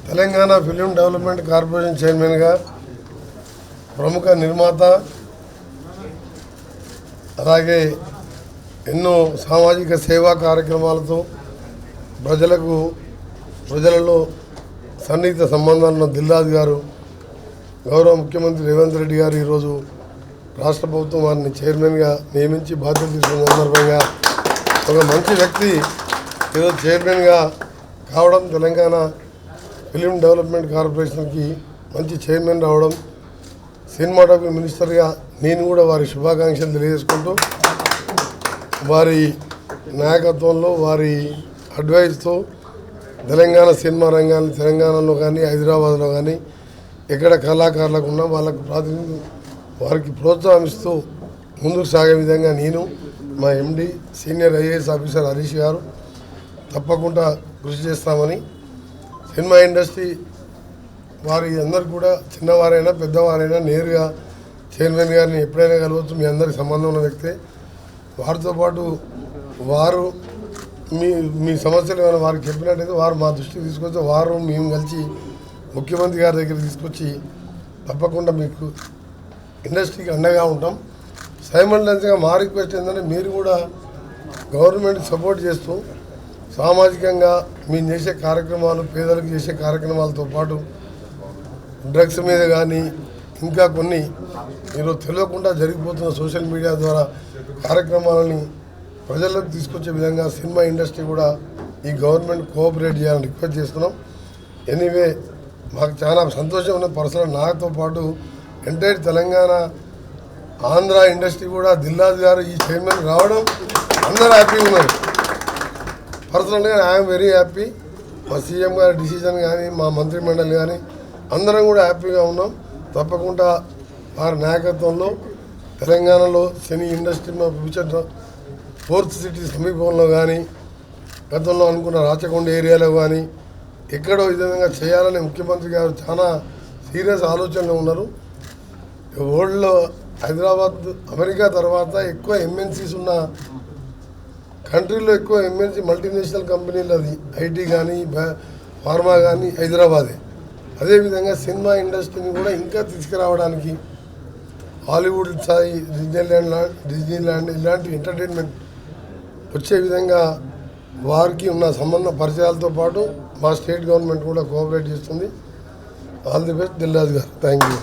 Telangana film development corporation చైర్మన్గా ప్రముఖ నిర్మాత, అలాగే ఎన్నో సామాజిక సేవా కార్యక్రమాలతో ప్రజలలో సన్నిహిత సంబంధాలున్న దిల్రాజు గారు, గౌరవ ముఖ్యమంత్రి రేవంత్ రెడ్డి గారు ఈరోజు రాష్ట్ర ప్రభుత్వం వారిని చైర్మన్గా నియమించి బాధ్యత తీసుకున్న సందర్భంగా ఒక మంచి వ్యక్తి ఈరోజు చైర్మన్గా కావడం, తెలంగాణ ఫిలిం డెవలప్మెంట్ కార్పొరేషన్కి మంచి చైర్మన్ రావడం, సినిమాటోగ్రఫీ మినిస్టర్గా నేను కూడా వారి శుభాకాంక్షలు తెలియజేసుకుంటూ, వారి నాయకత్వంలో వారి అడ్వైస్తో తెలంగాణ సినిమా రంగాన్ని తెలంగాణలో కానీ హైదరాబాద్లో కానీ ఎక్కడ కళాకారులకు ఉన్నా వాళ్ళకు ప్రాతినిధ్యం వారికి ప్రోత్సహిస్తూ ముందుకు సాగే విధంగా నేను, మా ఎండి సీనియర్ ఐఏఎస్ ఆఫీసర్ హరీష్ గారు తప్పకుండా కృషి చేస్తామని, సినిమా ఇండస్ట్రీ వారి అందరు కూడా చిన్నవారైనా పెద్దవారైనా నేరుగా చైర్మన్ గారిని ఎప్పుడైనా కలవచ్చు, మీ అందరికి సంబంధం ఉన్న వ్యక్తే. వారితో పాటు వారు మీ సమస్యలు ఏమైనా వారికి చెప్పినట్టయితే వారు మా దృష్టికి తీసుకొస్తే వారు మేము కలిసి ముఖ్యమంత్రి గారి దగ్గర తీసుకొచ్చి తప్పకుండా మీకు ఇండస్ట్రీకి అండగా ఉంటాం. సైమల్టేనియస్గా మా రిక్వెస్ట్ ఏంటంటే మీరు కూడా గవర్నమెంట్ సపోర్ట్ చేస్తూ సామాజికంగా మేము చేసే కార్యక్రమాలు, పేదలకు చేసే కార్యక్రమాలతో పాటు డ్రగ్స్ మీద కానీ ఇంకా కొన్ని ఈరోజు తెలియకుండా జరిగిపోతున్న సోషల్ మీడియా ద్వారా కార్యక్రమాలని ప్రజల్లోకి తీసుకొచ్చే విధంగా సినిమా ఇండస్ట్రీ కూడా ఈ గవర్నమెంట్ కోఆపరేట్ చేయాలని రిక్వెస్ట్ చేస్తున్నాం. ఎనీవే మాకు చాలా సంతోషం ఉన్న పర్సనల్ నాతో పాటు ఎంటైర్ తెలంగాణ ఆంధ్ర ఇండస్ట్రీ కూడా దిల్రాజు గారు ఈ చైర్మన్ రావడం అందరూ హ్యాపీగా ఉన్నారు. పర్సనల్గా ఐఎమ్ వెరీ హ్యాపీ. మా సీఎం గారి డిసిజన్ కానీ మా మంత్రిమండలి కానీ అందరం కూడా హ్యాపీగా ఉన్నాం. తప్పకుండా వారి నాయకత్వంలో తెలంగాణలో సినీ ఇండస్ట్రీ మా ఫ్యూచర్ ఫోర్త్ సిటీ సమీపంలో కానీ గతంలో అనుకున్న రాచకొండ ఏరియాలో కానీ ఎక్కడో ఈ విధంగా చేయాలని ముఖ్యమంత్రి గారు చాలా సీరియస్ ఆలోచనలు ఉన్నారు. వరల్డ్లో హైదరాబాద్ అమెరికా తర్వాత ఎక్కువ ఎంఎన్సీస్ ఉన్న కంట్రీలో ఎక్కువ ఎంఎన్సీ మల్టీనేషనల్ కంపెనీలు అది ఐటీ కానీ ఫార్మా కానీ హైదరాబాదే. అదేవిధంగా సినిమా ఇండస్ట్రీని కూడా ఇంకా తీసుకురావడానికి హాలీవుడ్ స్థాయి డిజ్నీల్యాండ్ ఇలాంటి ఎంటర్టైన్మెంట్ వచ్చే విధంగా వారికి ఉన్న సంబంధ పరిచయాలతో పాటు మా స్టేట్ గవర్నమెంట్ కూడా కోఆపరేట్ చేస్తుంది. ఆల్ ది బెస్ట్ దిల్రాజు గారు. Thank you.